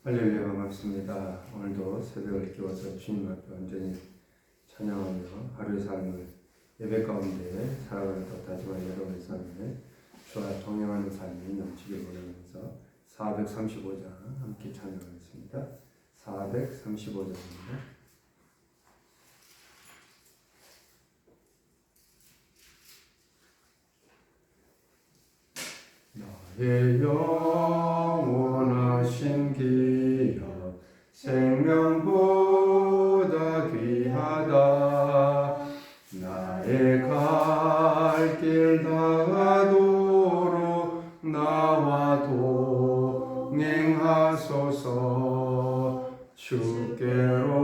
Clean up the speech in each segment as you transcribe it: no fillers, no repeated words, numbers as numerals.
할렐루야, 반갑습니다. 오늘도 새벽을 깨워서 주님 앞에 온전히 찬양하며 하루의 삶을 예배 가운데 살아가는 것 다짐한 여러분의 삶에 주와 동행하는 삶이 넘치길 원하면서 435장 함께 찬양하겠습니다. 435장입니다. 나의 영원하신 기업 생명보다 귀하다. 나의 갈 길 다가도록 나와 동행하소서. 주께로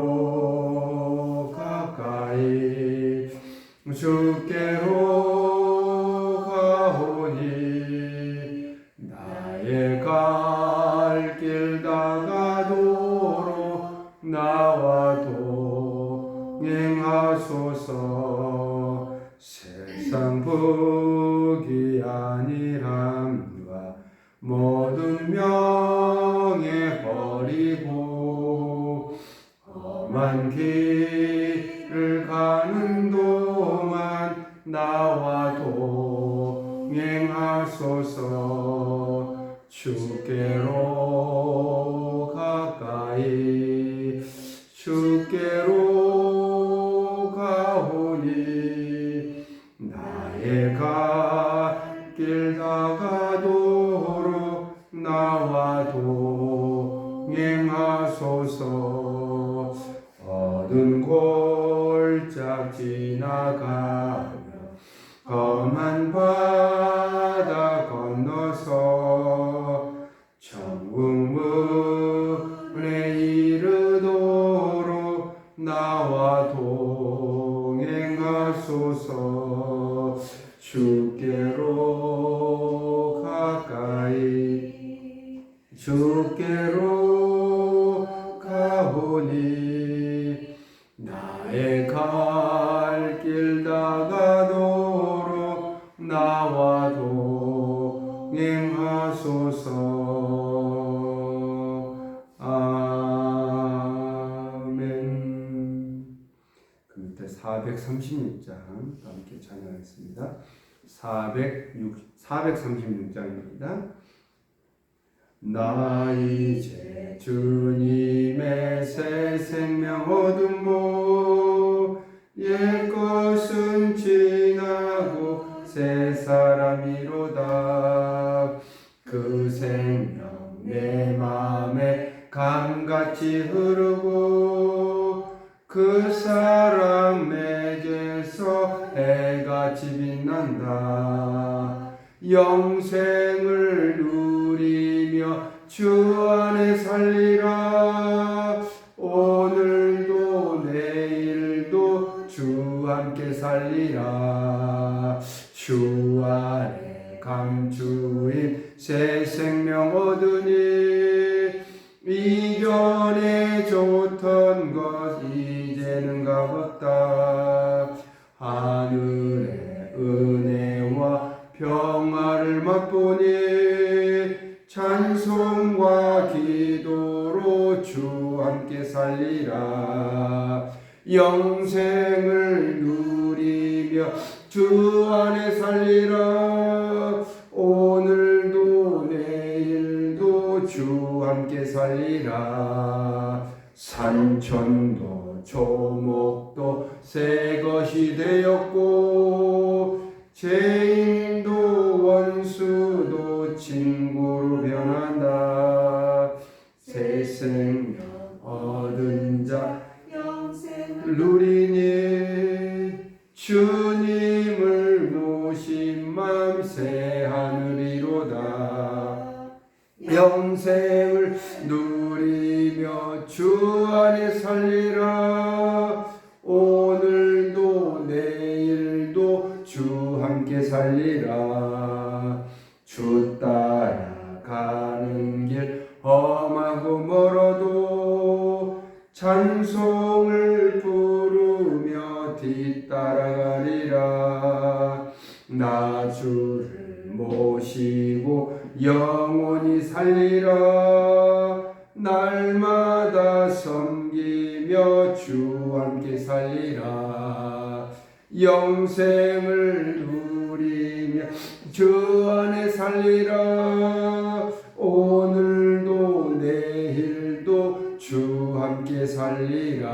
가까이 주께로 가오니 나의 갈 길 다가도록 나와 동행하소서. 세상 복이 아니람과 모든 명예 버리고 험한 길을 가는 동안 나와 동행하소서. 주께로 가까이 주께로 가오니 나의 갈 길 다가도록 나와 동행하소서. 어두운 골짝 지나가며 험한 바다 건너서 천국문에 이르도록 나와 동행하소서. 주께로 가까이 주께로 가오니 나의 갈 길 다가도록 나와 동행하소서. 아멘. 그 밑에 436장 함께 찬양하겠습니다. 436장입니다. 나 이제 주님의 새 생명 얻음모 옛것은 지나고 새 사람이로다. 그 생명 내 맘에 강같이 흐르고 그 사람에게서 해같이 빛난다. 영생을 누리며 주 안에 살리라. 오늘도 내일도 주 함께 살리라. 주 안에 감추인 새 생명 얻으니 이전에 좋던 것 이제는 값없다. 하늘의 은혜와 평화를 맛보니 찬송과 기도로 주 함께 살리라. 영생을 누리며 주 안에 살리라. 오늘도 내일도 주 함께 살리라. 산천도 조목도 새 것이 되었고 죄인도 원수도 친구로 변한다. 새 생명 얻은 자 영생을 누리니 주님을 모신 맘 새 하늘이로다. 영생을 누리며 주 안에 살리라. 오늘도 내일도 주 함께 살리라. 주 따라가는 길 험하고 멀어도 찬송을 부르며 뒤따라가리라. 나 주를 모시고 영원히 살리라. 날마다 섬기며 주 함께 살리라. 영생을 누리며 주 안에 살리라. 오늘도 내일도 주 함께 살리라.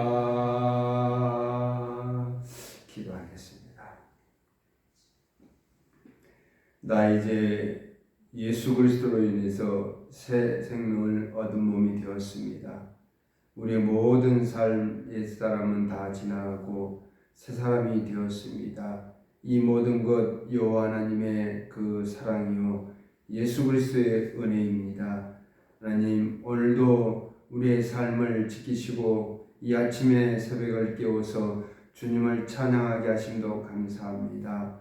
기도하겠습니다. 나 이제 예수 그리스도로 인해서 새 생명을 얻은 몸이 되었습니다. 우리의 모든 삶, 옛사람은 다 지나가고 새 사람이 되었습니다. 이 모든 것 여호와 하나님의 그 사랑이요 예수 그리스도의 은혜입니다. 하나님, 오늘도 우리의 삶을 지키시고 이 아침에 새벽을 깨워서 주님을 찬양하게 하심도 감사합니다.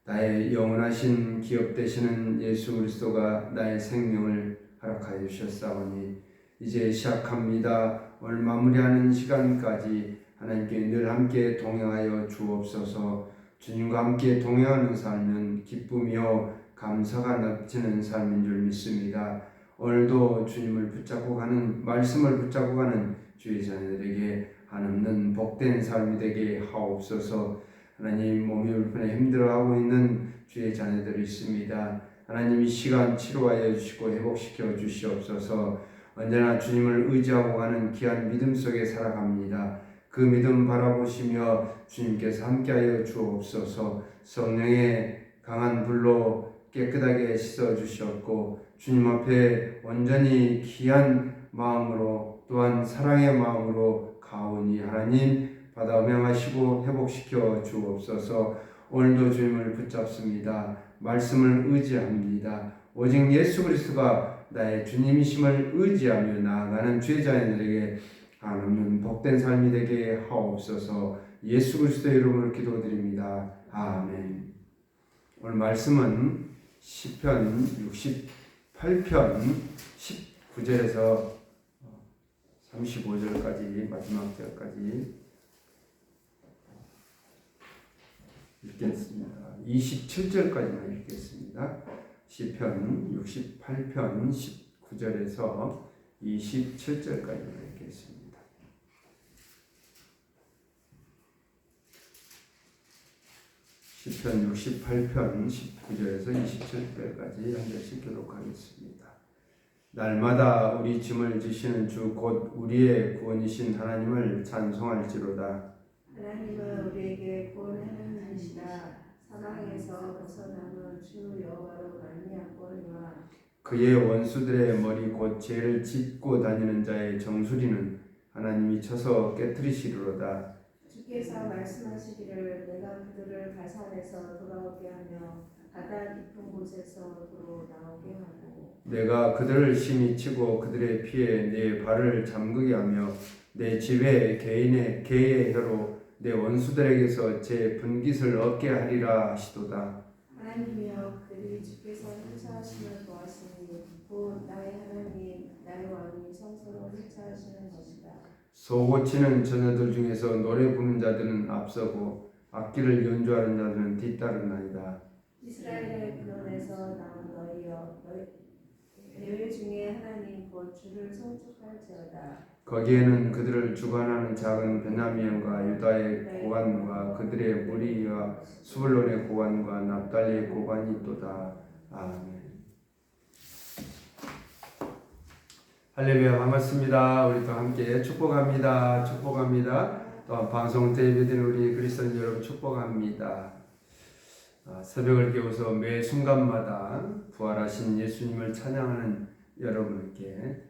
나의 영원하신 기업 되시는 예수 그리스도가 나의 생명을 허락하여 주셨사오니 이제 시작합니다. 오늘 마무리하는 시간까지 하나님께 늘 함께 동행하여 주옵소서. 주님과 함께 동행하는 삶은 기쁨이요 감사가 넘치는 삶인 줄 믿습니다. 오늘도 주님을 붙잡고 가는, 말씀을 붙잡고 가는 주의 자녀들에게 한없는 복된 삶이 되게 하옵소서. 하나님, 몸이 불편해 힘들어하고 있는 주의 자녀들이 있습니다. 하나님, 이 시간 치료하여 주시고 회복시켜 주시옵소서. 언제나 주님을 의지하고 가는 귀한 믿음 속에 살아갑니다. 그 믿음 바라보시며 주님께서 함께하여 주옵소서. 성령의 강한 불로 깨끗하게 씻어 주시옵고 주님 앞에 온전히 귀한 마음으로 또한 사랑의 마음으로 가오니 하나님 받아 음행하시고 회복시켜 주옵소서. 오늘도 주님을 붙잡습니다. 말씀을 의지합니다. 오직 예수 그리스도가 나의 주님이심을 의지하며 나아가는 주의 자녀들에게 한없는 복된 삶이 되게 하옵소서. 예수 그리스도의 이름으로 기도드립니다. 아멘. 오늘 말씀은 시편 68편 19절에서 35절까지 마지막 절까지 읽겠습니다. 27절까지만 읽겠습니다. 시편 68편 19절에서 27절까지만 읽겠습니다. 시편 68편 19절에서 27절까지 한 절씩 교독하겠습니다. 날마다 우리 짐을 지시는 주 곧 우리의 구원이신 하나님을 찬송할지로다. 하나님은 우리에게 구원하는 분이시다. 사망에서 벗어남은 주 여호와로 말미암거니와 그의 원수들의 머리 곧 죄를 짓고 다니는 자의 정수리는 하나님이 쳐서 깨뜨리시리로다. 주께서 말씀하시기를 내가 그들을 가산에서 돌아오게 하며 바다 깊은 곳에서 도로 나오게 하고 내가 그들을 심히 치고 그들의 피에 내 발을 잠그게 하며 내 집에 개의 혀로 내 원수들에게서 제 분깃을 얻게 하리라 하시도다. 하나님이여 그들이 주께서 행차하심을 보았으니 곧 나의 하나님 나의 왕이 성소로 행차하시는 것이다. 소고치는 처녀들 중에서 노래 부르는 자들은 앞서고 악기를 연주하는 자들은 뒤따르나이다. 이스라엘의 근원에서 나온 너희여 너희 중에 하나님 곧 주를 송축할지어다. 거기에는 그들을 주관하는 작은 베냐민과 유다의 고관과 그들의 무리와 스불론의 고관과 납달리의 고관이 있도다. 아멘. 할렐루야, 반갑습니다. 우리 또 함께 축복합니다. 축복합니다. 또한 방송 대비된 우리 그리스도인 여러분 축복합니다. 새벽을 깨워서 매 순간마다 부활하신 예수님을 찬양하는 여러분께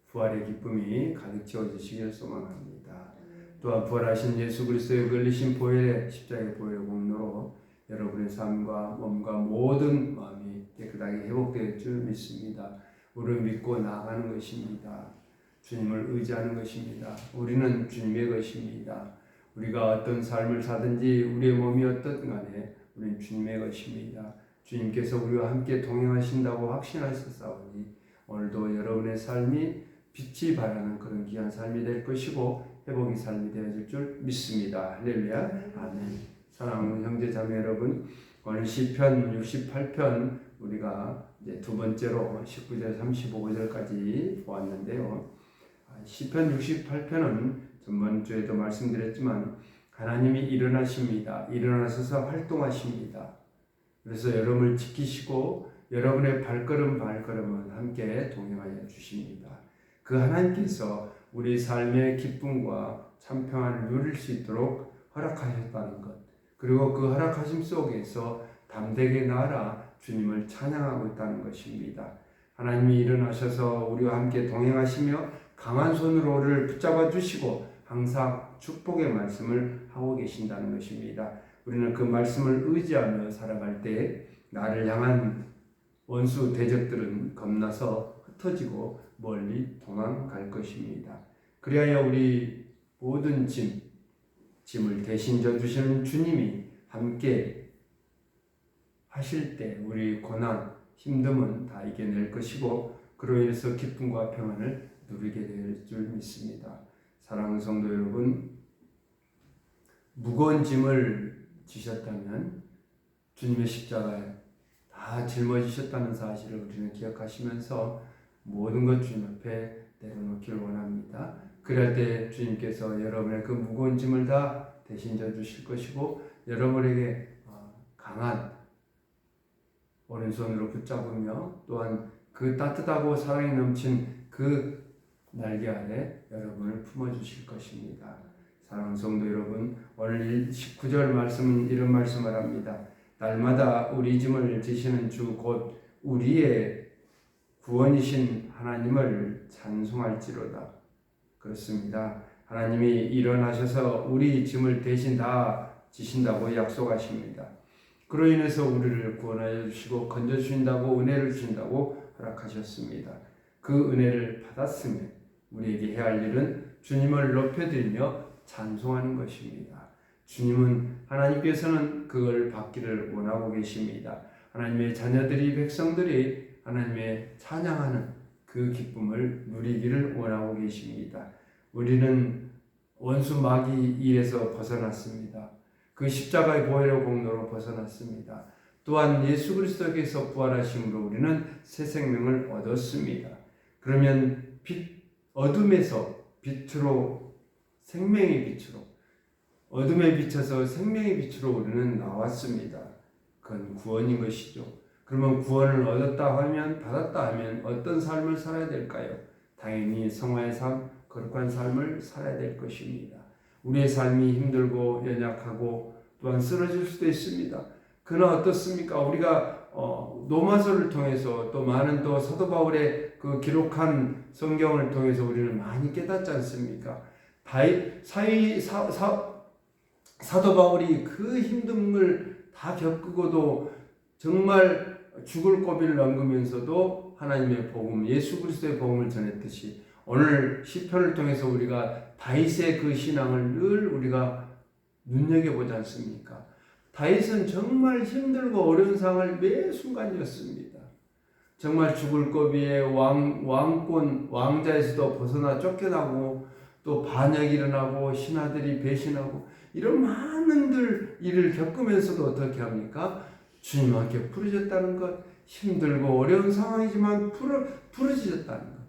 부활의 기쁨이 가득 채워주시길 소망합니다. 또한 부활하신 예수 그리스도의 걸리신 보혈의 십자가의 보혈의 공로로 여러분의 삶과 몸과 모든 마음이 깨끗하게 회복될 줄 믿습니다. 우리를 믿고 나아가는 것입니다. 주님을 의지하는 것입니다. 우리는 주님의 것입니다. 우리가 어떤 삶을 사든지 우리의 몸이 어떻든 간에 우리는 주님의 것입니다. 주님께서 우리와 함께 동행하신다고 확신하셨사오니 오늘도 여러분의 삶이 빛이 발하는 그런 귀한 삶이 될 것이고 회복의 삶이 되어질 줄 믿습니다. 할렐루야. 아멘. 사랑하는 형제 자매 여러분, 오늘 시편 68편 우리가 이제 두 번째로 19절 35절까지 보았는데요. 시편 68편은 전번주에도 말씀드렸지만 하나님이 일어나십니다. 일어나셔서 활동하십니다. 그래서 여러분을 지키시고 여러분의 발걸음은 함께 동행하여 주십니다. 그 하나님께서 우리 삶의 기쁨과 참 평안을 누릴 수 있도록 허락하셨다는 것, 그리고 그 허락하심 속에서 담대하게 나아가 주님을 찬양하고 있다는 것입니다. 하나님이 일어나셔서 우리와 함께 동행하시며 강한 손으로 우리를 붙잡아 주시고 항상 축복의 말씀을 하고 계신다는 것입니다. 우리는 그 말씀을 의지하며 살아갈 때 나를 향한 원수 대적들은 겁나서 흩어지고 멀리 도망갈 것입니다. 그리하여 우리 모든 짐을 대신 져주시는 주님이 함께 하실 때 우리 고난, 힘듦은 다 이겨낼 것이고 그로 인해서 기쁨과 평안을 누리게 될 줄 믿습니다. 사랑하는 성도 여러분, 무거운 짐을 지셨다면 주님의 십자가에 다 짊어지셨다는 사실을 우리는 기억하시면서 모든 것 주님 앞에 내려놓기를 원합니다. 그럴 때 주님께서 여러분의 그 무거운 짐을 다 대신 져 주실 것이고 여러분에게 강한 오른손으로 붙잡으며 또한 그 따뜻하고 사랑이 넘친 그 날개 아래 여러분을 품어주실 것입니다. 사랑하는 성도 여러분, 오늘 19절 말씀은 이런 말씀을 합니다. 날마다 우리 짐을 지시는 주 곧 우리의 구원이신 하나님을 찬송할지로다. 그렇습니다. 하나님이 일어나셔서 우리 짐을 대신 다 지신다고 약속하십니다. 그로 인해서 우리를 구원하여 주시고 건져 주신다고 은혜를 주신다고 허락하셨습니다. 그 은혜를 받았으면 우리에게 해야 할 일은 주님을 높여드리며 찬송하는 것입니다. 하나님께서는 그걸 받기를 원하고 계십니다. 하나님의 자녀들이 백성들이 하나님의 찬양하는 그 기쁨을 누리기를 원하고 계십니다. 우리는 원수 마귀 일에서 벗어났습니다. 그 십자가의 보혈의 공로로 벗어났습니다. 또한 예수 그리스도께서 부활하심으로 우리는 새 생명을 얻었습니다. 그러면 어둠에서 빛으로 생명의 빛으로 어둠에 비쳐서 생명의 빛으로 우리는 나왔습니다. 그건 구원인 것이죠. 그러면 구원을 얻었다 하면 받았다 하면 어떤 삶을 살아야 될까요? 당연히 성화의 삶, 거룩한 삶을 살아야 될 것입니다. 우리의 삶이 힘들고 연약하고 또한 쓰러질 수도 있습니다. 그러나 어떻습니까? 우리가 로마서를 통해서 또 많은 또 사도 바울의 그 기록한 성경을 통해서 우리는 많이 깨닫지 않습니까? 사도 바울이 그 힘듦을 다 겪고도 정말 죽을 고비를 넘기면서도 하나님의 복음, 예수 그리스도의 복음을 전했듯이 오늘 시편을 통해서 우리가 다윗의 그 신앙을 늘 우리가 눈여겨보지 않습니까? 다윗은 정말 힘들고 어려운 상황을 매 순간이었습니다. 정말 죽을 고비에 왕자에서도 벗어나 쫓겨나고 또 반역이 일어나고 신하들이 배신하고 이런 많은 일을 겪으면서도 어떻게 합니까? 주님 함께 부르셨다는 것, 힘들고 어려운 상황이지만 부르짖었다는 것.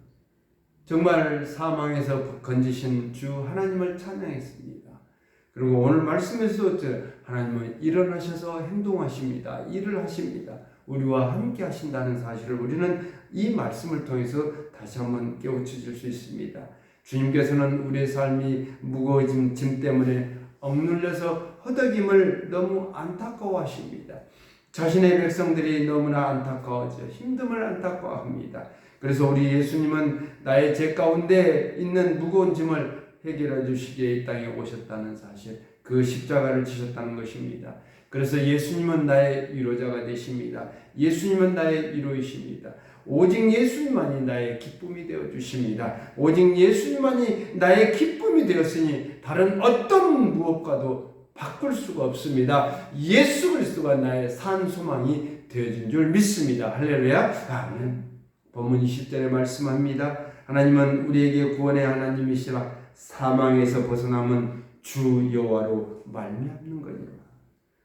정말 사망에서 건지신 주 하나님을 찬양했습니다. 그리고 오늘 말씀에서도 하나님은 일어나셔서 행동하십니다. 일을 하십니다. 우리와 함께 하신다는 사실을 우리는 이 말씀을 통해서 다시 한번 깨우쳐질 수 있습니다. 주님께서는 우리의 삶이 무거워진 짐 때문에 억눌려서 허덕임을 너무 안타까워하십니다. 자신의 백성들이 너무나 안타까워져 힘듦을 안타까워합니다. 그래서 우리 예수님은 나의 죄 가운데 있는 무거운 짐을 해결해 주시기에 이 땅에 오셨다는 사실, 그 십자가를 지셨다는 것입니다. 그래서 예수님은 나의 위로자가 되십니다. 예수님은 나의 위로이십니다. 오직 예수님만이 나의 기쁨이 되어 주십니다. 오직 예수님만이 나의 기쁨이 되었으니 다른 어떤 무엇과도 바꿀 수가 없습니다. 예수 그리스도가 나의 산 소망이 되어진 줄 믿습니다. 할렐루야. 아멘. 본문 20절에 말씀합니다. 하나님은 우리에게 구원의 하나님이시라 사망에서 벗어남은 주 여호와로 말미암는 거니라.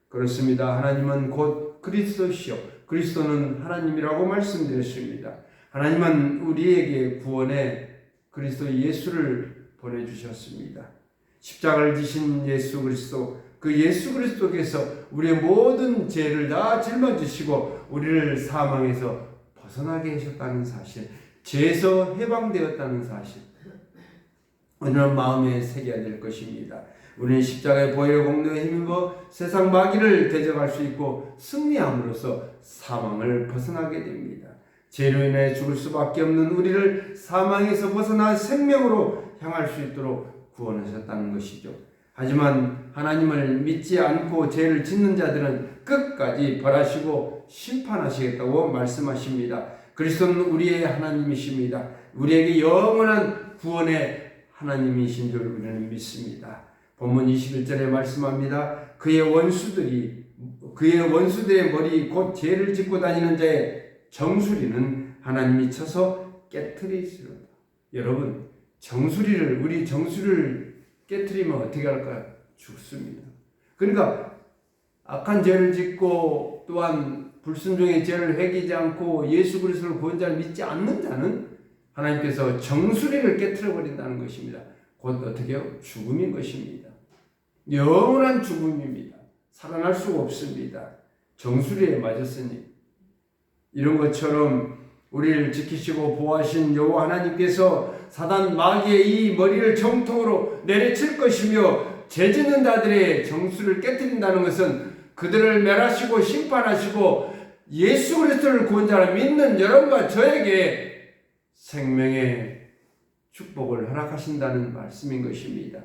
그렇습니다. 하나님은 곧 그리스도시요 그리스도는 하나님이라고 말씀드렸습니다. 하나님은 우리에게 구원에 그리스도 예수를 보내주셨습니다. 십자가를 지신 예수 그리스도, 그 예수 그리스도께서 우리의 모든 죄를 다 짊어지시고 우리를 사망에서 벗어나게 하셨다는 사실, 죄에서 해방되었다는 사실, 우리는 마음에 새겨야 될 것입니다. 우리는 십자가의 보혈의 공로에 힘입어 세상 마귀를 대적할 수 있고 승리함으로써 사망을 벗어나게 됩니다. 죄로 인해 죽을 수밖에 없는 우리를 사망에서 벗어나 생명으로 향할 수 있도록 구원하셨다는 것이죠. 하지만 하나님을 믿지 않고 죄를 짓는 자들은 끝까지 벌하시고 심판하시겠다고 말씀하십니다. 그리스도는 우리의 하나님이십니다. 우리에게 영원한 구원의 하나님이신 줄 우리는 믿습니다. 본문 21절에 말씀합니다. 그의 원수들의 머리 곧 죄를 짓고 다니는 자의 정수리는 하나님이 쳐서 깨트리시리로다. 여러분, 우리 정수리를 깨트리면 어떻게 할까요? 죽습니다. 그러니까 악한 죄를 짓고 또한 불순종의 죄를 회개하지 않고 예수 그리스도를 구원자를 믿지 않는 자는 하나님께서 정수리를 깨트려 버린다는 것입니다. 곧 어떻게 해요? 죽음인 것입니다. 영원한 죽음입니다. 살아날 수가 없습니다. 정수리에 맞았으니. 이런 것처럼 우리를 지키시고 보호하신 여호와 하나님께서 사단 마귀의 이 머리를 정통으로 내려칠 것이며 죄짓는 자들의 정수를 깨뜨린다는 것은 그들을 멸하시고 심판하시고 예수 그리스도를 구원자로 믿는 여러분과 저에게 생명의 축복을 허락하신다는 말씀인 것입니다.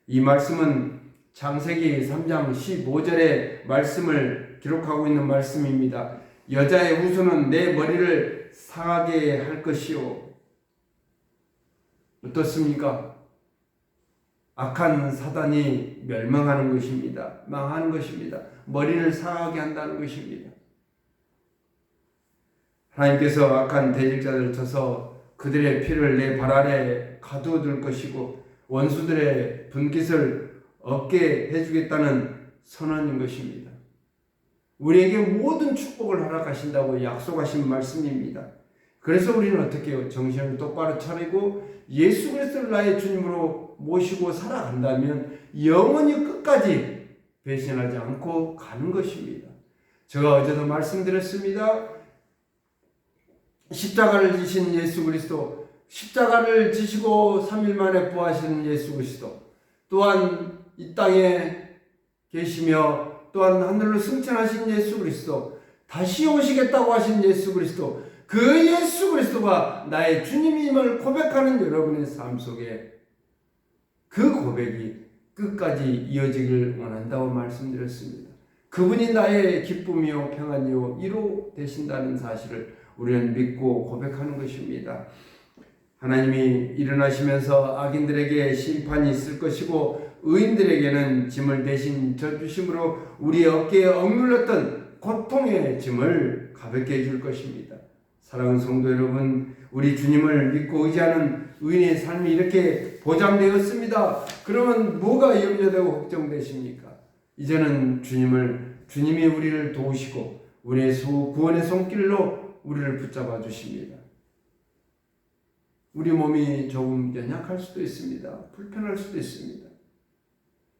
이 말씀은 창세기 3장 15절의 말씀을 기록하고 있는 말씀입니다. 여자의 후손은 내 머리를 상하게 할 것이요. 어떻습니까? 악한 사단이 멸망하는 것입니다. 망하는 것입니다. 머리를 상하게 한다는 것입니다. 하나님께서 악한 대적자들을 쳐서 그들의 피를 내 발 아래 가두어둘 것이고 원수들의 분깃을 얻게 해주겠다는 선언인 것입니다. 우리에게 모든 축복을 허락하신다고 약속하신 말씀입니다. 그래서 우리는 어떻게 해요? 정신을 똑바로 차리고 예수 그리스도를 나의 주님으로 모시고 살아간다면 영원히 끝까지 배신하지 않고 가는 것입니다. 제가 어제도 말씀드렸습니다. 십자가를 지신 예수 그리스도, 십자가를 지시고 3일 만에 부활하신 예수 그리스도, 또한 이 땅에 계시며 또한 하늘로 승천하신 예수 그리스도, 다시 오시겠다고 하신 예수 그리스도, 그 예수 그리스도가 나의 주님임을 고백하는 여러분의 삶 속에 그 고백이 끝까지 이어지길 원한다고 말씀드렸습니다. 그분이 나의 기쁨이요 평안이요 위로 되신다는 사실을 우리는 믿고 고백하는 것입니다. 하나님이 일어나시면서 악인들에게 심판이 있을 것이고 의인들에게는 짐을 대신 져주심으로 우리의 어깨에 억눌렸던 고통의 짐을 가볍게 해줄 것입니다. 사랑하는 성도 여러분, 우리 주님을 믿고 의지하는 의인의 삶이 이렇게 보장되었습니다. 그러면 뭐가 염려되고 걱정되십니까? 이제는 주님이 우리를 도우시고 우리의 구원의 손길로 우리를 붙잡아 주십니다. 우리 몸이 조금 연약할 수도 있습니다. 불편할 수도 있습니다.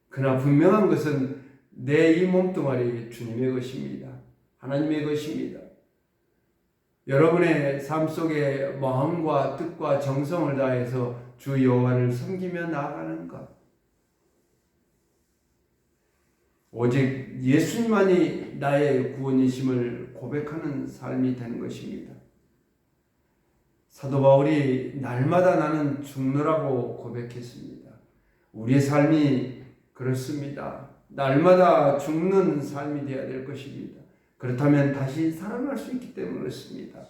그러나 분명한 것은 내 이 몸뚱아리 주님의 것입니다. 하나님의 것입니다. 여러분의 삶 속에 마음과 뜻과 정성을 다해서 주 여호와를 섬기며 나아가는 것, 오직 예수님만이 나의 구원이심을 고백하는 삶이 되는 것입니다. 사도 바울이 날마다 나는 죽노라고 고백했습니다. 우리의 삶이 그렇습니다. 날마다 죽는 삶이 되어야 될 것입니다. 그렇다면 다시 살아날 수 있기 때문에 그렇습니다.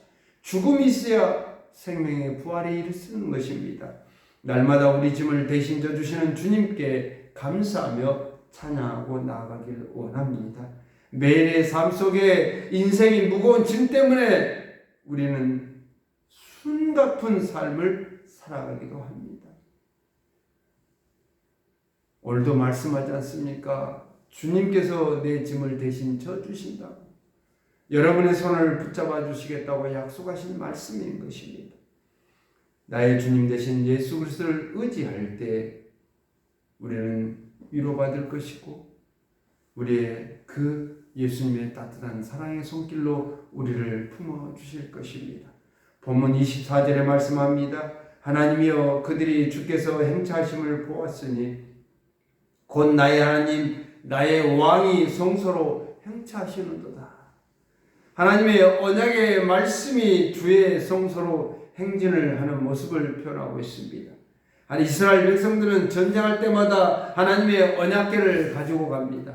죽음이 있어야 생명의 부활이 일어서는 것입니다. 날마다 우리 짐을 대신 져주시는 주님께 감사하며 찬양하고 나아가길 원합니다. 매일의 삶 속에 인생이 무거운 짐 때문에 우리는 숨가쁜 삶을 살아가기도 합니다. 오늘도 말씀하지 않습니까? 주님께서 내 짐을 대신 져주신다고. 여러분의 손을 붙잡아 주시겠다고 약속하신 말씀인 것입니다. 나의 주님 되신 예수 그리스도를 의지할 때 우리는 위로받을 것이고 우리의 그 예수님의 따뜻한 사랑의 손길로 우리를 품어주실 것입니다. 본문 24절에 말씀합니다. 하나님이여 그들이 주께서 행차하심을 보았으니 곧 나의 하나님 나의 왕이 성소로 행차하시는도다. 하나님의 언약의 말씀이 주의 성소로 행진을 하는 모습을 표현하고 있습니다. 아니 이스라엘 백성들은 전쟁할 때마다 하나님의 언약궤를 가지고 갑니다.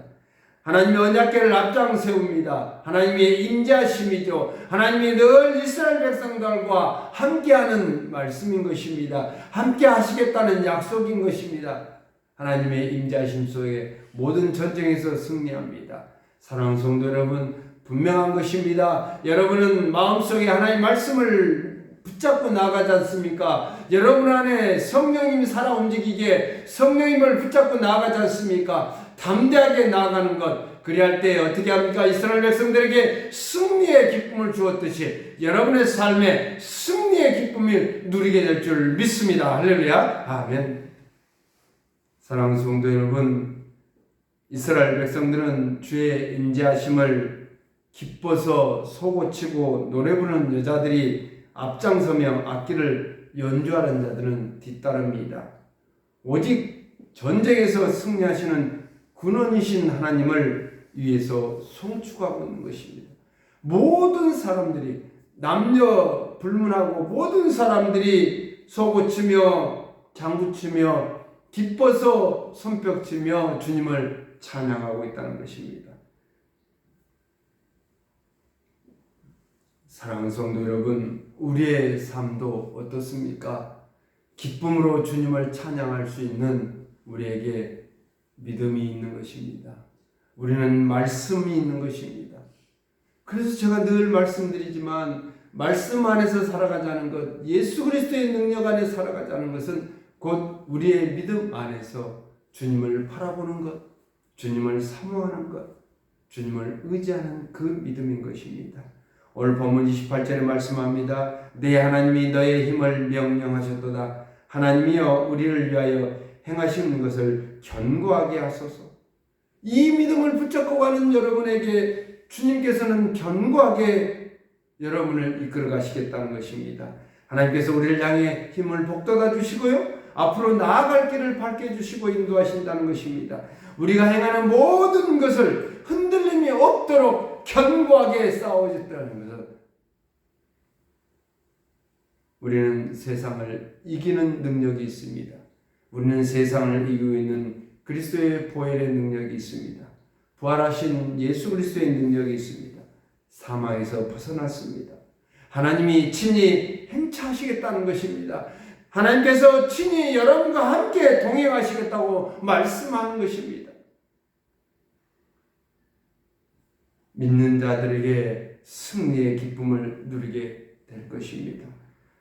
하나님의 언약궤를 앞장 세웁니다. 하나님의 임재하심이죠. 하나님이 늘 이스라엘 백성들과 함께하는 말씀인 것입니다. 함께 하시겠다는 약속인 것입니다. 하나님의 임재하심 속에 모든 전쟁에서 승리합니다. 사랑하는 성도 여러분, 분명한 것입니다. 여러분은 마음속에 하나님의 말씀을 붙잡고 나가지 않습니까? 여러분 안에 성령님이 살아 움직이기에 성령님을 붙잡고 나가지 않습니까? 담대하게 나아가는 것, 그리할 때 어떻게 합니까? 이스라엘 백성들에게 승리의 기쁨을 주었듯이 여러분의 삶에 승리의 기쁨을 누리게 될 줄 믿습니다. 할렐루야. 아멘. 사랑하는 성도 여러분, 이스라엘 백성들은 주의 임재하심을 기뻐서 소고치고 노래 부르는 여자들이 앞장서며 악기를 연주하는 자들은 뒤따릅니다. 오직 전쟁에서 승리하시는 근원이신 하나님을 위해서 송축하고 있는 것입니다. 모든 사람들이 남녀 불문하고 모든 사람들이 소고치며 장구치며 기뻐서 손뼉치며 주님을 찬양하고 있다는 것입니다. 사랑하는 성도 여러분, 우리의 삶도 어떻습니까? 기쁨으로 주님을 찬양할 수 있는 우리에게 믿음이 있는 것입니다. 우리는 말씀이 있는 것입니다. 그래서 제가 늘 말씀드리지만 말씀 안에서 살아가자는 것, 예수 그리스도의 능력 안에 살아가자는 것은 곧 우리의 믿음 안에서 주님을 바라보는 것, 주님을 사모하는 것, 주님을 의지하는 그 믿음인 것입니다. 오늘 본문 28절에 말씀합니다. 내 하나님이 너의 힘을 명령하셨도다. 하나님이여 우리를 위하여 행하시는 것을 견고하게 하소서. 이 믿음을 붙잡고 가는 여러분에게 주님께서는 견고하게 여러분을 이끌어 가시겠다는 것입니다. 하나님께서 우리를 향해 힘을 북돋아 주시고요, 앞으로 나아갈 길을 밝혀 주시고 인도하신다는 것입니다. 우리가 행하는 모든 것을 흔들림이 없도록 견고하게 싸워졌다는 것은 우리는 세상을 이기는 능력이 있습니다. 우리는 세상을 이기고 있는 그리스도의 보혈의 능력이 있습니다. 부활하신 예수 그리스도의 능력이 있습니다. 사망에서 벗어났습니다. 하나님이 친히 행차하시겠다는 것입니다. 하나님께서 친히 여러분과 함께 동행하시겠다고 말씀하는 것입니다. 믿는 자들에게 승리의 기쁨을 누리게 될 것입니다.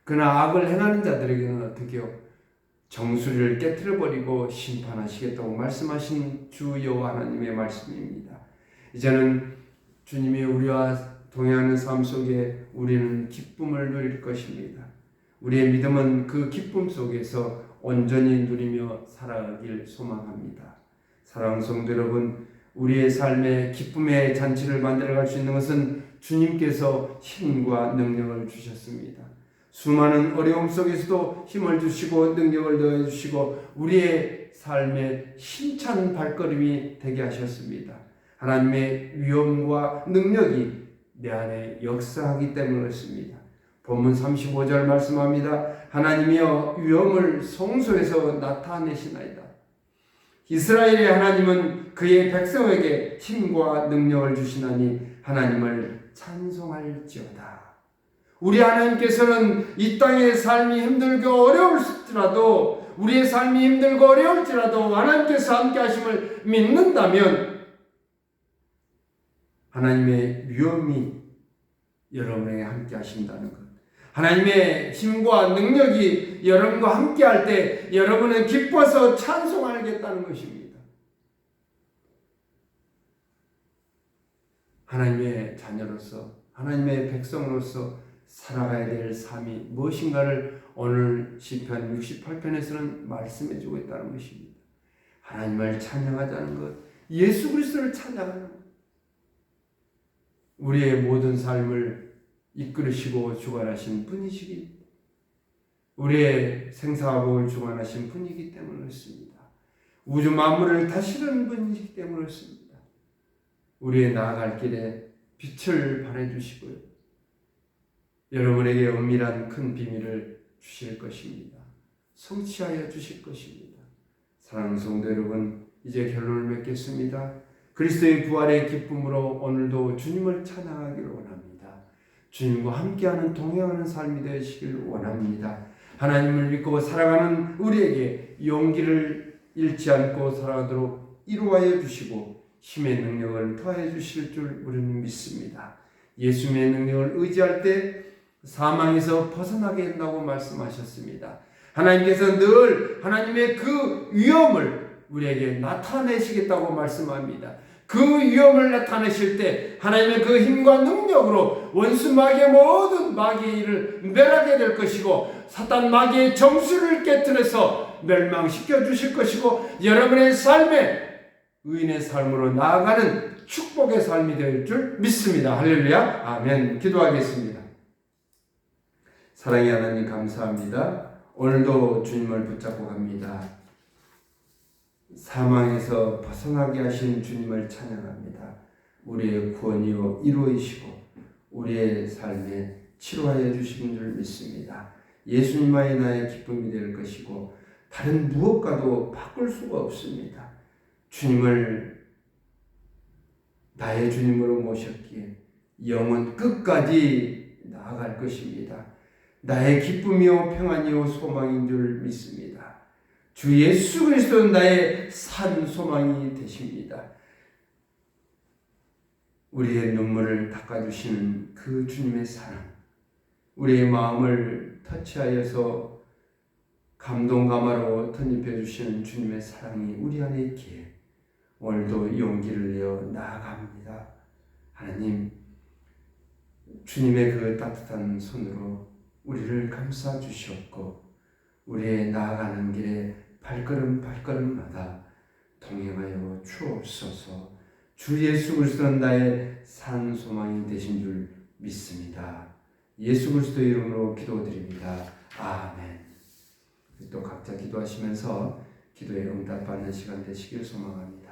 그러나 악을 행하는 자들에게는 어떻게요? 정수리를 깨트려버리고 심판하시겠다고 말씀하신 주 여호와 하나님의 말씀입니다. 이제는 주님이 우리와 동행하는 삶 속에 우리는 기쁨을 누릴 것입니다. 우리의 믿음은 그 기쁨 속에서 온전히 누리며 살아가길 소망합니다. 사랑하는 성도 여러분, 우리의 삶에 기쁨의 잔치를 만들어갈 수 있는 것은 주님께서 힘과 능력을 주셨습니다. 수많은 어려움 속에서도 힘을 주시고 능력을 더해주시고 우리의 삶에 힘찬 발걸음이 되게 하셨습니다. 하나님의 위엄과 능력이 내 안에 역사하기 때문에 그렇습니다. 본문 35절 말씀합니다. 하나님이여 위엄을 성소에서 나타내시나이다. 이스라엘의 하나님은 그의 백성에게 힘과 능력을 주시나니 하나님을 찬송할지어다. 우리 하나님께서는 이 땅의 삶이 힘들고 어려울지라도, 우리의 삶이 힘들고 어려울지라도 하나님께서 함께 하심을 믿는다면 하나님의 위엄이 여러분에게 함께 하신다는 것, 하나님의 힘과 능력이 여러분과 함께 할 때 여러분은 기뻐서 찬송하겠다는 것입니다. 하나님의 자녀로서 하나님의 백성으로서 살아가야 될 삶이 무엇인가를 오늘 시편 68편에서는 말씀해 주고 있다는 것입니다. 하나님을 찬양하자는 것, 예수 그리스도를 찬양하는 것, 우리의 모든 삶을 이끌으시고 주관하신 분이시기, 우리의 생사복을 주관하신 분이기 때문에 그렇습니다. 우주 만물을 다스리는 분이기 때문에 그렇습니다. 우리의 나아갈 길에 빛을 발해주시고요, 여러분에게 은밀한 큰 비밀을 주실 것입니다. 성취하여 주실 것입니다. 사랑하는 성도 여러분, 이제 결론을 맺겠습니다. 그리스도의 부활의 기쁨으로 오늘도 주님을 찬양하기를 원합니다. 주님과 함께하는 동행하는 삶이 되시길 원합니다. 하나님을 믿고 살아가는 우리에게 용기를 잃지 않고 살아가도록 이루어야 주시고 힘의 능력을 더해 주실 줄 우리는 믿습니다. 예수님의 능력을 의지할 때 사망에서 벗어나게 된다고 말씀하셨습니다. 하나님께서 늘 하나님의 그 위엄을 우리에게 나타내시겠다고 말씀합니다. 그 위엄을 나타내실 때 하나님의 그 힘과 능력으로 원수 마귀의 모든 마귀의 일을 멸하게 될 것이고, 사탄 마귀의 정수를 깨뜨려서 멸망시켜 주실 것이고, 여러분의 삶에 의인의 삶으로 나아가는 축복의 삶이 될 줄 믿습니다. 할렐루야. 아멘. 기도하겠습니다. 사랑의 하나님, 감사합니다. 오늘도 주님을 붙잡고 갑니다. 사망에서 벗어나게 하신 주님을 찬양합니다. 우리의 구원이요 이루이시고 우리의 삶에 치료하여 주신 줄 믿습니다. 예수님만이 나의 기쁨이 될 것이고 다른 무엇과도 바꿀 수가 없습니다. 주님을 나의 주님으로 모셨기에 영원 끝까지 나아갈 것입니다. 나의 기쁨이요 평안이요 소망인 줄 믿습니다. 주 예수 그리스도는 나의 산 소망이 되십니다. 우리의 눈물을 닦아주시는 그 주님의 사랑, 우리의 마음을 터치하여서 감동감화로 덧입혀 주시는 주님의 사랑이 우리 안에 있기에 오늘도 용기를 내어 나아갑니다. 하나님, 주님의 그 따뜻한 손으로 우리를 감싸 주시옵고 우리의 나아가는 길에 발걸음마다 동행하여 주옵소서. 주 예수 그리스도는 나의 산 소망이 되신 줄 믿습니다. 예수 그리스도의 이름으로 기도드립니다. 아멘. 또 각자 기도하시면서 기도에 응답받는 시간 되시길 소망합니다.